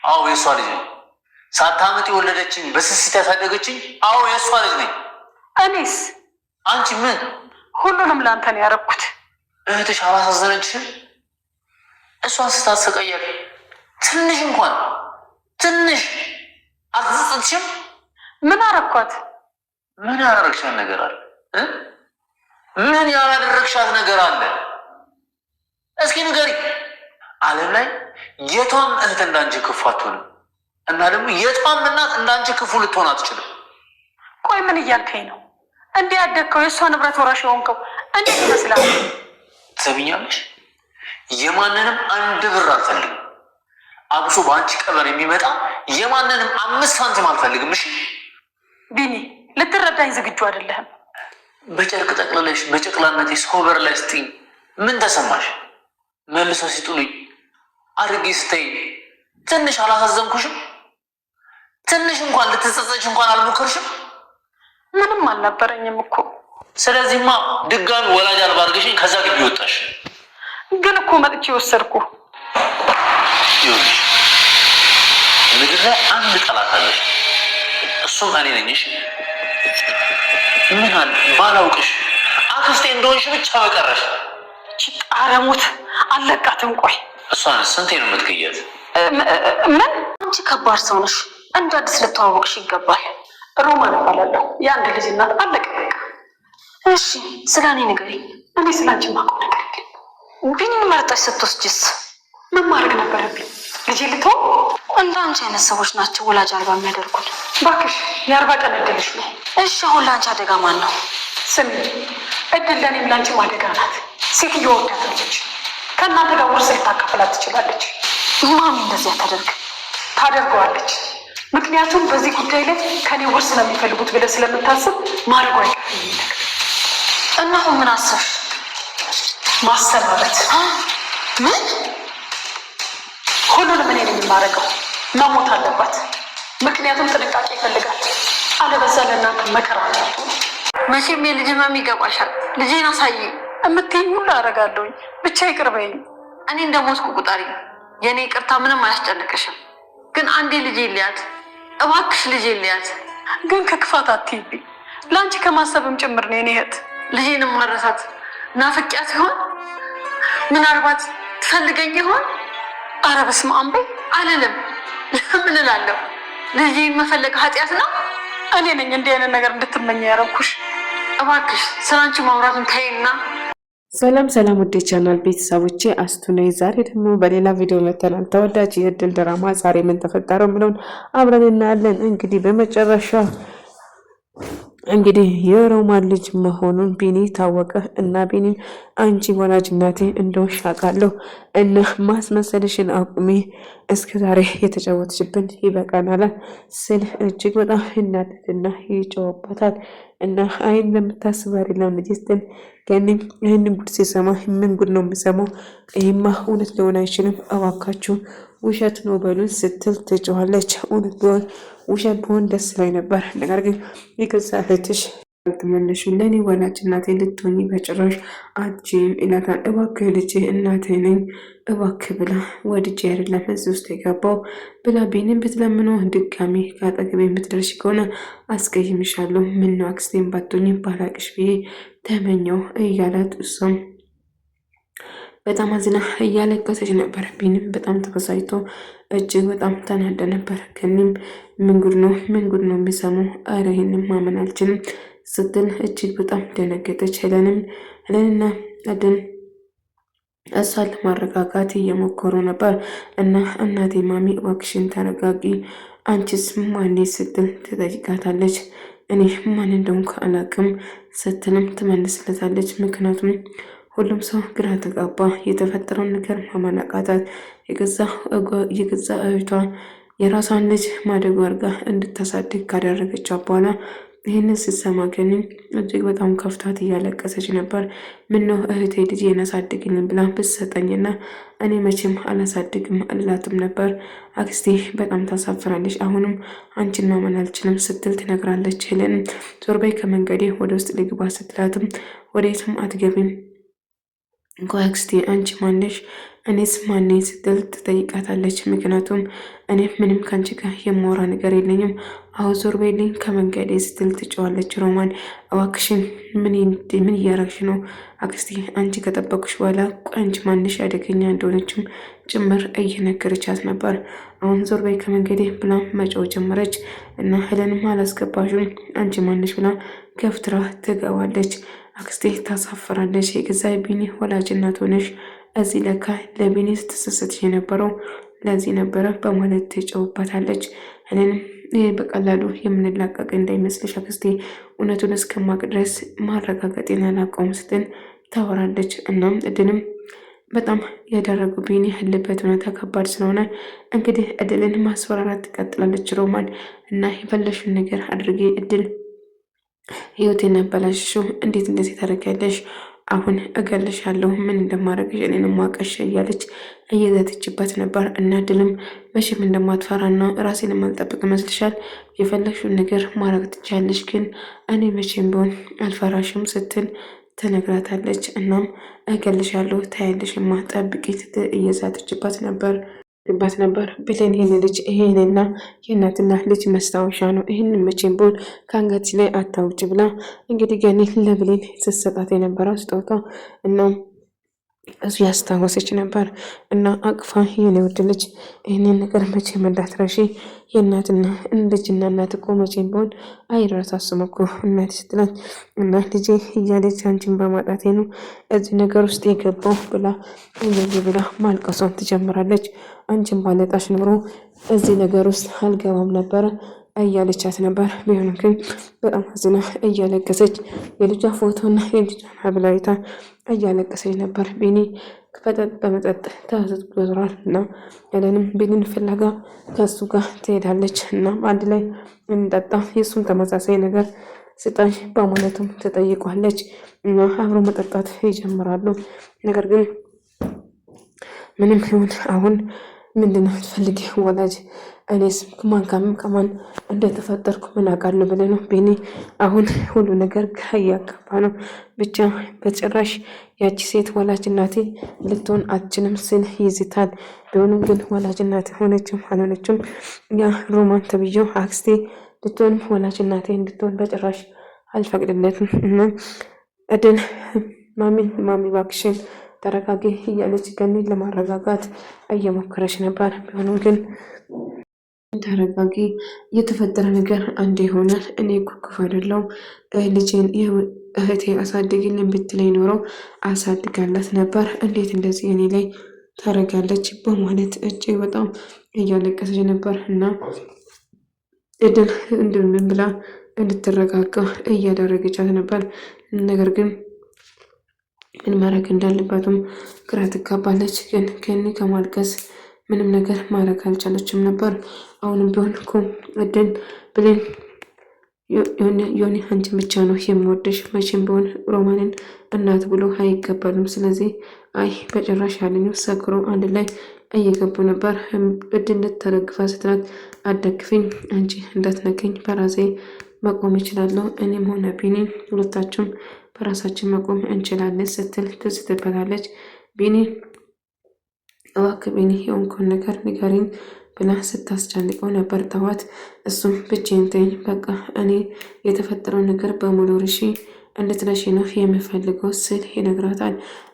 አዎ የሷ ልጅ ነኝ። ሳታምጥ የወለደችኝ በስስት ያሳደገችኝ አዎ የሷ ልጅ ነኝ። እኔስ? አንቺ ምን? ሁሉንም ለአንተ ነው ያደረኩት። እህትሽ አላሳዘነችሽም? እሷን ስታሰቃያት ትንሽ እንኳን ትንሽ አልተጸጸትሽም? ምን አረኳት? ምን ያደረግሻት ነገር አለ? ምን ያላደረግሻት ነገር አለ? እስኪ ንገሪ። ዓለም ላይ የቷም እህት እንዳንቺ ክፉ አትሆንም፣ እና ደግሞ የቷም እናት እንዳንቺ ክፉ ልትሆን አትችልም። ቆይ ምን እያልከኝ ነው? እንዲህ ያደግከው የእሷ ንብረት ወራሽ የሆንከው እንዴት ይመስላል? ትሰሚኛለሽ? የማንንም አንድ ብር አልፈልግም። አብሶ በአንቺ ቀበር የሚመጣ የማንንም 5 ሳንቲም አልፈልግም። እሺ ቢኒ፣ ልትረዳኝ ዝግጁ አይደለህም። በጨርቅ ጠቅልለሽ በጨቅላነቴ ሶበር ላይ ስትይኝ ምን ተሰማሽ? መልሰው ሲጥሉኝ አድርጌ ስተይ ትንሽ አላሳዘንኩሽም? ትንሽ እንኳን ልትጸጸች እንኳን አልሞከርሽም? ምንም አልነበረኝም እኮ። ስለዚህማ ድጋሚ ወላጅ አልባ አድርገሽኝ ከዛ ግቢ ወጣሽ። ግን እኮ መጥቼ ወሰድኩ። ይኸውልሽ ምድር ላይ አንድ ጠላት አለሽ፣ እሱም እኔ ነኝ። እሺ ምን አለ ባላውቅሽ አክስቴ እንደሆንሽ ብቻ በቀረሽ። አረሙት አለቃትም። ቆይ እሷን ስንቴ ነው የምትገያት? ምን? አንቺ ከባድ ሰው ነሽ። እንደ አዲስ ልተዋወቅሽ ይገባል። ሮማን እባላለሁ፣ የአንድ ልጅ እናት። አለቀ በቃ። እሺ ስለ እኔ ንገሪኝ። እኔ ስለ አንቺ የማውቀው ነገር የለም። ቢኒን መርጠሽ ስትወስጂስ ምን ማድረግ ነበረብኝ? ልጄ ልተው? እንደ አንቺ አይነት ሰዎች ናቸው ወላጅ አልባ የሚያደርጉት። እባክሽ የ40 ቀን እድልሽ ነው። እሺ አሁን ለአንቺ አደጋ ማን ነው? ስሚ፣ እድል ለእኔም ለአንቺም አደጋ ናት። ሴትዮ ወዳታለች። ከእናንተ ጋር ውርስ ልታካፍላት ትችላለች። ማሚ እንደዚህ አታደርግ። ታደርገዋለች። ምክንያቱም በዚህ ጉዳይ ላይ ከኔ ውርስ ነው የሚፈልጉት ብለህ ስለምታስብ ማድረጉ አይቀርም። እና አሁን ምን አሰብሽ? ማሰናበት። ምን? ሁሉንም እኔ ነኝ የማደርገው። መሞት አለባት። ምክንያቱም ጥንቃቄ ይፈልጋል። አለበዛ ለእናንተ መከራ ነው። መቼም የልጅ ህመም ይገባሻል። ልጄን አሳይ የምትይኝ ሁሉ አደርጋለሁኝ። ብቻ ይቅር በይኝ። እኔ እንደሞትኩ ቁጠሪ። የእኔ ይቅርታ ምንም አያስጨንቅሽም። ግን አንዴ ልጄ ልያት እባክሽ፣ ልጄ ልያት። ግን ከክፋት አትይብኝ። ለአንቺ ከማሰብም ጭምር ነው የኔ እህት። ልጄንም ማረሳት ናፍቂያት ሲሆን ምናልባት ትፈልገኝ ይሆን? ኧረ በስመ አብ አልልም። ምን እላለሁ? ልጄን መፈለግ ኃጢአት ነው? እኔ ነኝ እንዲህ አይነት ነገር እንድትመኝ ያደረኩሽ። እባክሽ ስላንቺ ማውራትን ተይና። ሰላም ሰላም፣ ውዴ ቻናል ቤተሰቦቼ አስቱ ነኝ። ዛሬ ደግሞ በሌላ ቪዲዮ መተናል። ተወዳጅ የእድል ድራማ ዛሬ ምን ተፈጠረ ብለውን አብረን እናያለን። እንግዲህ በመጨረሻ እንግዲህ የሮማን ልጅ መሆኑን ቢኒ ታወቀ እና ቢኒ አንቺ ወላጅ እናቴ እንደሆንሽ አውቃለሁ እና ማስመሰልሽን አቁሚ፣ እስከ ዛሬ የተጫወትሽብን ይበቃናል ስል እጅግ በጣም ይናደድና ይጮህባታል። እና አይ እንደምታስብ አይደለም ልጅ ስትል ገኒ ይህንን ጉድ ሲሰማ ምን ጉድ ነው የምሰማው? ይህማ እውነት ሊሆን አይችልም፣ እባካችሁ ውሸት ነው በሉን ስትል ትጮኻለች። እውነት ቢሆን ውሸት ቢሆን ደስ ላይ ነበር፣ ነገር ግን የገዛ እህትሽ አልተመለሹ ለእኔ ወላጅ እናቴ ልትሆኚ በጭራሽ አትችይም ይላታል። እባክህ ልጄ እናቴ ነኝ እባክህ ብላ ወድጄ አይደለም እዚህ ውስጥ የገባው ብላ ቢኒን ብትለምነው ድጋሚ ከአጠገቤ የምትደርሽ ከሆነ አስቀይምሻለሁ፣ ምነው አክስቴን ባትሆኚ ባላቅሽ ብዬ ተመኘው እያላት እሷም በጣም አዝና እያለቀሰች ነበር። ቢኒም በጣም ተበሳጭቶ እጅግ በጣም ተናደ ነበር። ከኒም ምን ጉድ ነው የሚሰማው? አረ ይህንም ማመን አልችልም ስትል እጅግ በጣም ደነገጠች። ሄለንና አደን እሷን ለማረጋጋት እየሞከሩ ነበር። እና እናቴ ማሚ እባክሽን ተረጋጊ፣ አንቺስ ማን ስትል ትጠይቃታለች። እኔ ማን እንደሆንኩ አላውቅም ስትልም ትመልስለታለች። ምክንያቱም ሁሉም ሰው ግራ ተጋባ። የተፈጠረውን ነገር ማመን አቃታት። የገዛ እህቷ የራሷን ልጅ ማደጎ አድርጋ እንድታሳድግ ካደረገቻት በኋላ ይህንን ስትሰማ ግን እጅግ በጣም ከፍታት እያለቀሰች ነበር። ምነው እህቴ ልጄን አሳድግልኝ ብላ ብትሰጠኝና እኔ መቼም አላሳድግም አላትም ነበር። አክስቴ በጣም ታሳፍራለች፣ አሁንም አንቺን ማመን አልችልም ስትል ትነግራለች። ሄለን ዞር በይ ከመንገዴ ወደ ውስጥ ልግባ ስትላትም ወዴትም አትገቢም፣ ቆይ አክስቴ አንቺ ማነሽ? እኔስ ማነኝ ስትል ትጠይቃታለች። ምክንያቱም እኔ ምንም ከአንቺ ጋር የማወራ ነገር የለኝም፣ አሁን ዞር በይልኝ ከመንገዴ ስትል ትጨዋለች። ሮማን እባክሽን ምን እያረግሽ ነው አክስቴ? አንቺ ከጠበቁሽ በኋላ አንቺ ማንሽ አደገኛ እንደሆነችም ጭምር እየነገረቻት ነበር። አሁን ዞር በይ ከመንገዴ ብላ መጮው ጀመረች እና ሄለንም አላስገባሽም አንቺ ማንሽ ብላ ገፍትራ ትገባለች። አክስቴ ታሳፍራለች። የገዛ ቢኒ ወላጅ እናት ሆነሽ እዚህ ለካ ለቢኒ ስትሰሰት የነበረው ለዚህ ነበረ በማለት ትጨውባታለች። እኔንም ይህ በቀላሉ የምንላቀቅ እንዳይመስልሽ አክስቴ፣ እውነቱን እስከማቅ ድረስ ማረጋገጤን አላውቀውም ስትል ታወራለች። እናም እድልም በጣም ያደረጉ ቢኒ ያለበት ሁኔታ ከባድ ስለሆነ እንግዲህ እድልን ማስፈራራት ትቀጥላለች ሮማን እና የፈለሽውን ነገር አድርጌ እድል ህይወቴን አበላሽሽው፣ እንዴት እንደዚህ ታደርጊያለሽ? አሁን እገልሻለሁ፣ ምን እንደማደርግሽ እኔንም ማቀሽ እያለች እየዘተችበት ነበር። እና ድልም መቼም እንደማትፈራና ራሴን የማልጠብቅ መስልሻል? የፈለግሽውን ነገር ማድረግ ትችያለሽ፣ ግን እኔ መቼም ቢሆን አልፈራሽም ስትል ትነግራታለች። እናም እገልሻለሁ ታያለሽማ ጠብቂ ስትል እየዛተችበት ነበር ብሌን ይህን ልጅ ይሄንና የእናትና ልጅ መስታወሻ ነው፣ ይህን መቼም ቢሆን ከአንገትሽ ላይ አታውጭ ብላ እንግዲህ ገኒ ለብሌን ስትሰጣት የነበረው ስጦታ እና እሱ ያስታወሰች ነበር እና አቅፋ የኔ ውድ ልጅ ይህንን ነገር መቼም እንዳትረሺ፣ የእናትና ልጅና እናት እኮ መቼም ቢሆን አይረሳሱም እኮ እናት ስትላት እና ልጄ እያለች አንቺን በማጣቴ ነው እዚህ ነገር ውስጥ የገባው ብላ እንደዚህ ብላ ማልቀሷን ትጀምራለች። አንቺን ባለጣሽ ኖሮ እዚህ ነገር ውስጥ አልገባም ነበረ እያለቻት ነበር። ቢሆንም ግን በጣም አዝና እያለቀሰች የልጇ ፎቶና የልጇ ሀብላዊታ እያለቀሰች ነበር። ቢኒ በመጠጥ ተያዘት ብሎራል እና ያለንም ቢኒን ፍለጋ ከሱ ጋር ትሄዳለች እና አንድ ላይ እንጠጣ የእሱን ተመሳሳይ ነገር ስጣኝ በማለቱም ትጠይቋለች እና አብሮ መጠጣት ይጀምራሉ። ነገር ግን ምንም ይሁን አሁን ምንድነው ትፈልጊ ወላጅ? እኔስ ከማን እንደተፈጠርኩ ምን አውቃለሁ ብለህ ነው ቢኒ? አሁን ሁሉ ነገር ግራ እያጋባ ነው። ብቻ በጭራሽ ያቺ ሴት ወላጅ እናቴ ልትሆን አትችልም ስል ይዝታል። ቢሆንም ግን ወላጅ እናቴ ሆነችም አልሆነችም ያ ሮማን ተብዬው አክስቴ ልትሆንም ወላጅ እናቴ እንድትሆን በጭራሽ አልፈቅድለትም። እና እድል ማሚ እባክሽን ተረጋጊ እያለች ገኒ ለማረጋጋት እየሞከረች ነበር። ቢሆንም ግን ተረጋጊ፣ የተፈጠረ ነገር አንድ ይሆናል። እኔ እኮ ክፉ አይደለሁም። ልጄን እህቴ አሳድግልን ብትለኝ ኖረው አሳድጋላት ነበር። እንዴት እንደዚህ እኔ ላይ ታረጋለች? በማለት እጅግ በጣም እያለቀሰች ነበር እና እድል እንደምን ብላ እንድትረጋጋ እያደረገቻት ነበር። ነገር ግን ምን ማድረግ እንዳለባትም ግራ ትጋባለች። ግን ገኒ ከማልቀስ ምንም ነገር ማድረግ አልቻለችም ነበር። አሁንም ቢሆን እኮ እድል ብሌን ዮኒ አንቺን ብቻ ነው የምወደሽ፣ መቼም ቢሆን ሮማንን እናት ብሎ አይቀበሉም። ስለዚህ አይ በጭራሽ ያለኝ ሰክሮ አንድ ላይ እየገቡ ነበር። እድል ተደግፋ ስትላት አደግፊኝ፣ አንቺ እንዳትነገኝ በራሴ መቆም እችላለሁ፣ እኔም ሆነ ቢኒ ሁለታችሁም በራሳችን መቆም እንችላለን ስትል ትዝትበታለች። ቢኒ እባክህ ቢኒ የሆንከውን ነገር ንገሪኝ ብላ ስታስጨንቀው ነበር። ተዋት፣ እሱም ብቻዬን ተይኝ፣ በቃ እኔ የተፈጠረው ነገር በሙሉ ርሺ እንድትረሺ ነው የምፈልገው ስል ይነግራታል።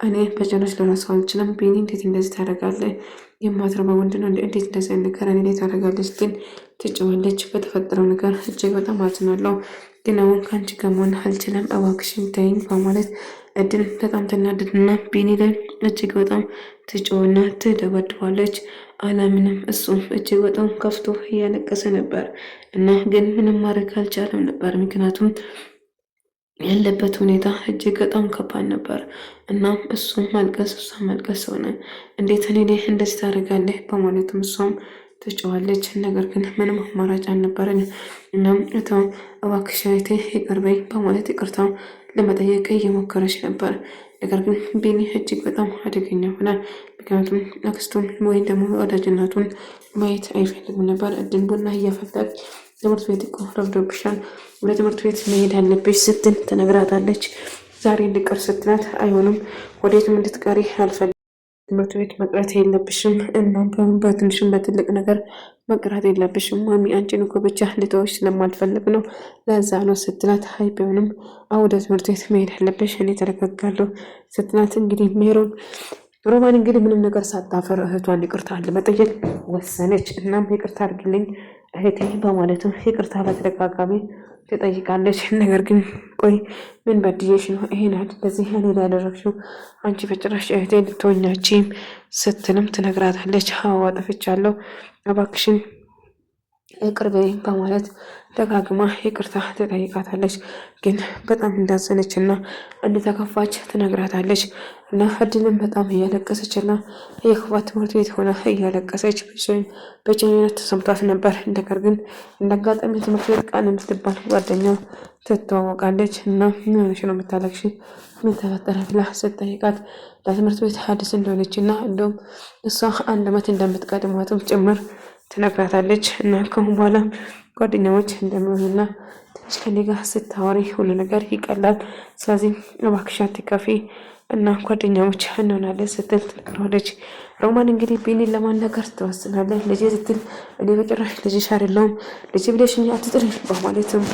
እኔ በጭራሽ ልረሳው አልችልም። ቢኒ እንዴት እንደዚህ ታደርጋለህ? የማትረባ ወንድ ነው እንዴት እንደዚህ ነገር እኔ ላይ ታደርጋለች? ግን ትጭዋለች። በተፈጠረው ነገር እጅግ በጣም አዝናለሁ፣ ግን አሁን ከአንቺ ጋር መሆን አልችልም፣ እባክሽን ተይኝ በማለት እድል በጣም ትናደድና ቢኒ ላይ እጅግ በጣም ትጮህና ትደበድባለች። አላምንም። እሱም እጅግ በጣም ከፍቶ እያለቀሰ ነበር እና ግን ምንም ማድረግ አልቻለም ነበር ምክንያቱም ያለበት ሁኔታ እጅግ በጣም ከባድ ነበር እና እሱም ማልቀስ እሷም ማልቀስ ሆነ። እንዴት እኔ ላይ እንደዚህ ታደርጋለህ? በማለትም እሷም ትጮዋለች። ነገር ግን ምንም አማራጭ አልነበረኝ። እናም እባክሽ እህቴ ይቅር በይ በማለት ይቅርታ ለመጠየቅ እየሞከረች ነበር። ነገር ግን ቢኒ እጅግ በጣም አደገኛ ሆናል። ምክንያቱም አክስቱን ወይም ደግሞ ወዳጅነቱን ማየት አይፈልግም ነበር። እድል ቡና እያፈላች ትምህርት ቤት እኮ ረፍዶብሻል፣ ወደ ትምህርት ቤት መሄድ አለብሽ ስትል ትነግራታለች። ዛሬ እንድቀር ስትላት አይሆንም፣ ወዴትም እንድትቀሪ አልፈልግም ትምህርት ቤት መቅረት የለብሽም እና በትንሽም በትልቅ ነገር መቅረት የለብሽም ማሚ፣ አንቺን እኮ ብቻ ልተውሽ ስለማልፈልግ ነው ለዛ ነው ስትላት፣ አይ ቢሆንም ወደ ትምህርት ቤት መሄድ አለብሽ እኔ ተረጋጋለሁ ስትላት፣ እንግዲህ ሮማን እንግዲህ ምንም ነገር ሳታፈር እህቷን ይቅርታ ለመጠየቅ ወሰነች። እናም ይቅርታ አድርግልኝ እህቴ በማለቱ ይቅርታ በተደጋጋሚ ትጠይቃለች። ነገር ግን ቆይ ምን በድዬሽ ነው ይሄን እንደዚህ እኔ ላይ ያደረግሽው? አንቺ በጭራሽ እህቴ ልትሆኛችም ስትልም ትነግራታለች። አዎ አጥፍቻለሁ እባክሽን ይቅር በይኝ በማለት ደጋግማ ይቅርታ ትጠይቃታለች። ግን በጣም እንዳዘነች እና እንደተከፋች ትነግራታለች። እና እድልም በጣም እያለቀሰች እና የክፋት ትምህርት ቤት ሆና እያለቀሰች በጭንቀት ተሰምቷት ነበር። ነገር ግን እንዳጋጣሚ ትምህርት ቤት ቃል የምትባል ጓደኛ ትተዋወቃለች። እና ምን ሆነሽ ነው የምታለቅሽ? ምን ተፈጠረ ብላ ስትጠይቃት ለትምህርት ቤት አዲስ እንደሆነች እና እንዲሁም እሷ 1 ዓመት እንደምትቀድማትም ጭምር ትነግራታለች። እና ከአሁን በኋላ ጓደኛሞች እንደሚሆኑና ትንሽ ከኔ ጋር ስታወሪ ሁሉ ነገር ይቀላል፣ ስለዚህ እባክሽ አትከፊ እና ጓደኛሞች እንሆናለን ስትል ትነግረዋለች። ሮማን እንግዲህ ቢኒን ለማናገር ትወስናለች። ልጅ ስትል እኔ በጭራሽ ልጅሽ አይደለሁም ልጅ ብለሽኝ አትጥሪ በማለትም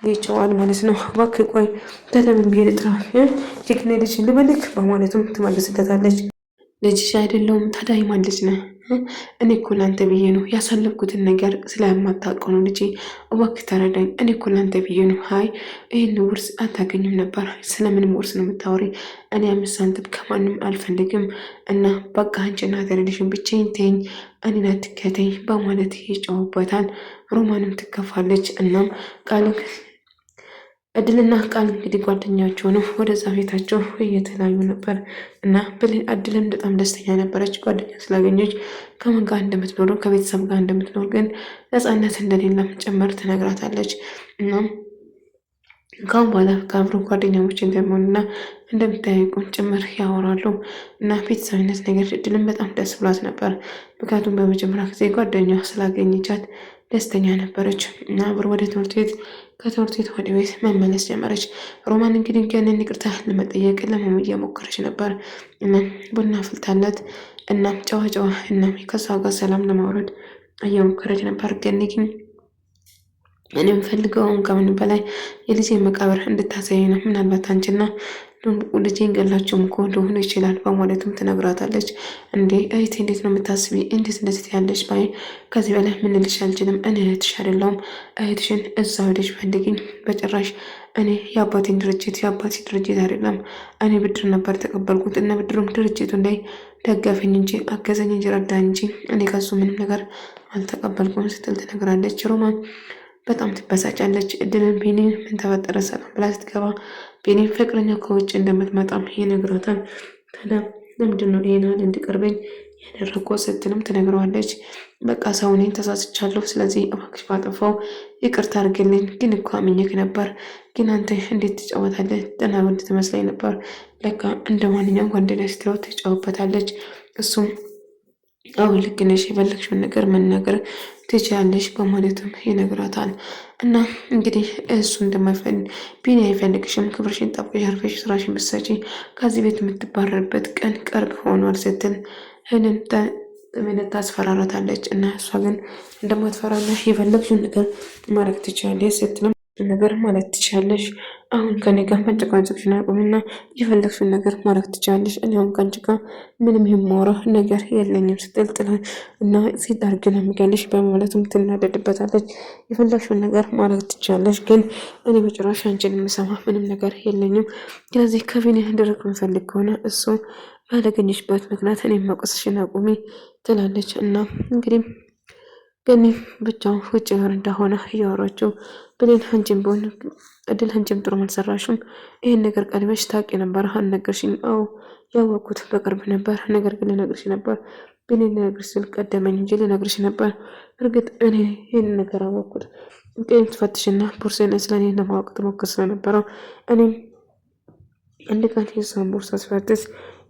ይቸዋል ማለት ነው። እባክህ ቆይ ተለምን ብዬ ልጥራ ጅግኔ ልጅ ልበልክ በማለትም ትመልስለታለች። ልጅሽ አይደለሁም ታዲያ ማን ልጅ ነህ? እኔ እኮ ላንተ ብዬ ነው ያሳለፍኩትን ነገር ስለማታውቀው ነው ልጄ፣ እባክህ ተረዳኝ። እኔ እኮ ላንተ ብዬ ነው። አይ ይህን ውርስ አታገኝም ነበር። ስለምንም ውርስ ነው የምታወሪ? እኔ 5 ሳንቲም ከማንም አልፈልግም እና በቃ አንቺና ተረድሽን ብቻዬን ተይኝ፣ እኔን አትከተኝ በማለት ይጨውበታል። ሮማንም ትከፋለች። እናም ቃል እድልና ቃል እንግዲህ ጓደኛቸው ነው ወደዛ ቤታቸው እየተለያዩ ነበር እና እድልን በጣም ደስተኛ ነበረች ጓደኛ ስላገኘች። ከማን ጋር እንደምትኖረው ከቤተሰብ ጋር እንደምትኖር ግን ነፃነት እንደሌለም ጭምር ትነግራታለች። እናም ካሁን በኋላ ከአብሮ ጓደኛሞች እንደሚሆኑና እንደምታያዩቁን ጭምር ያወራሉ እና ቤተሰብነት ነገር እድልን በጣም ደስ ብሏት ነበር። ምክንያቱም በመጀመሪያ ጊዜ ጓደኛ ስላገኘቻት ደስተኛ ነበረች እና አብሮ ወደ ትምህርት ቤት ከትምህርት ቤት ወደ ቤት መመለስ ጀመረች። ሮማን እንግዲህ ገንን ይቅርታ ለመጠየቅ ለማሙ እየሞከረች ነበር እና ቡና ፍልታለት እና ጨዋ እና ከሷ ጋር ሰላም ለማውረድ እየሞከረች ነበር። ገኒ ግን እኔ የምፈልገውን ከምን በላይ የልጄ መቃብር እንድታሳይ ነው። ምናልባት አንቺና ልጄን ገላችሁም እኮ ሊሆኑ ይችላል በማለትም ትነግራታለች። እንዴ እህቴ እንዴት ነው የምታስቢ? እንዴት እንደዚህ ያለች ባይ ከዚህ በላይ ምን ልልሽ አልችልም። እኔ እህትሽ አይደለሁም። እህትሽን እዛው ሄደሽ ፈልጊኝ። በጭራሽ እኔ የአባቴ ድርጅት አይደለም። እኔ ብድር ነበር ተቀበልኩት እና ብድሩም ድርጅቱ ላይ ደገፈኝ እንጂ አገዘኝ እንጂ ረዳኝ እንጂ እኔ ከሱ ምንም ነገር አልተቀበልኩም ስትል ትነግራለች። ሮማን በጣም ትበሳጫለች። እድልን ቢኒ ምን ተፈጠረ ሰላም ብላ ስትገባ ቢኒ ፍቅረኛ ከውጭ እንደምትመጣም ይነግራታል። ታዲያ ለምንድን ነው ይሄን ያህል እንዲቀርበኝ ያደረገው ስትልም ትነግረዋለች። በቃ ሰው እኔን ተሳስቻለሁ፣ ስለዚህ እባክሽ ባጠፋው ይቅርታ አድርግልኝ። ግን እኮ አምኜክ ነበር፣ ግን አንተ እንዴት ትጫወታለህ? ደህና ወንድ ትመስለኝ ነበር፣ ለካ እንደ ማንኛውም ወንድ ላይ ስትለው ትጫወበታለች። እሱም አሁን ልክ ነሽ፣ የፈለግሽውን ነገር መናገር ትችላለሽ በማለትም ይነግራታል። እና እንግዲህ እሱ እንደማይፈልግ ቢኒ አይፈልግሽም፣ ክብርሽን ጠብቀሽ አርፈሽ ስራሽን ብትሰጪ ከዚህ ቤት የምትባረርበት ቀን ቅርብ ሆኗል ስትል ይህንን ታስፈራራታለች። እና እሷ ግን እንደማትፈራና የፈለግሽውን ነገር ማድረግ ትችላለሽ ስትልም ነገር ማለት ትችላለሽ፣ አሁን ከኔ ጋር መጨቃጨቅሽን አቁሚና የፈለግሽውን ነገር ማድረግ ትችላለሽ። እኔ አሁን ከአንቺ ጋር ምንም የማወራው ነገር የለኝም ስትል ጥላ እና ሲዳርግ ነው የሚገልሽ በማለትም ትናደድበታለች። የፈለግሽውን ነገር ማድረግ ትችላለሽ፣ ግን እኔ በጭራሽ አንቺን የምሰማ ምንም ነገር የለኝም። ስለዚህ ከቢኒ እንድርቅ የምፈልግ ከሆነ እሱ ባለገኘሽበት ምክንያት እኔ መቆስሽን አቁሚ ትላለች። እና እንግዲህ ግን ብቻው ውጭ ጋር እንደሆነ እያወራችው ብሌን አንቺም ቢሆን እድል አንቺም ጥሩ አልሰራሽም። ይህን ነገር ቀድመሽ ታውቂ ነበር አልነገርሽኝ? አዎ ያወቅኩት በቅርብ ነበር፣ ነገር ግን ልነግርሽ ነበር። ብሌን ልነግርሽ ስል ቀደመኝ እንጂ ልነግርሽ ነበር። እርግጥ እኔ ይህን ነገር አወቅኩት ጤን ትፈትሽና ቦርሳዬን ስለኔ ለማወቅ ትሞክር ስለነበረው እኔም አንድ ቀን የሷን ቦርሳ ስፈትሽ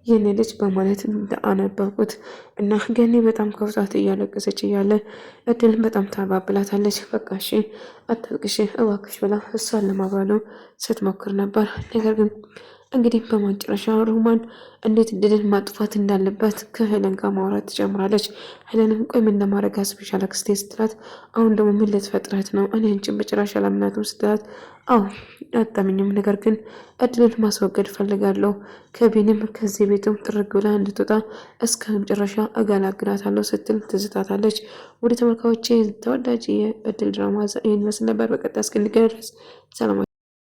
ይህን ልጅ በማለት አነበብኩት እና ገኒ በጣም ከፍቷት እያለቀሰች እያለ እድልን በጣም ታባብላታለች። በቃ እሺ አታልቅሽ እባክሽ ብላ እሷን ለማባሉ ስትሞክር ነበር። ነገር ግን እንግዲህ በመጨረሻ ሮማን እንዴት እድልን ማጥፋት እንዳለበት ከሄለን ጋር ማውራት ትጀምራለች። ሄለንም ቆይ ምን ለማድረግ አስበሻል አክስቴ ስትላት፣ አሁን ደግሞ ምን ልትፈጥረት ነው? እኔ አንቺን በጭራሽ አላምናትም ስትላት፣ አዎ አጣምኝም፣ ነገር ግን እድልን ማስወገድ ፈልጋለሁ። ከቢንም ከዚህ ቤትም ጥርግ ብላ እንድትወጣ እስከ መጨረሻ እገላግላታለሁ ስትል ትዝታታለች። ወደ ተመልካዮቼ ተወዳጅ የእድል ድራማ ይህን መስል ነበር። በቀጣይ እስክንገናኝ ድረስ ሰላም።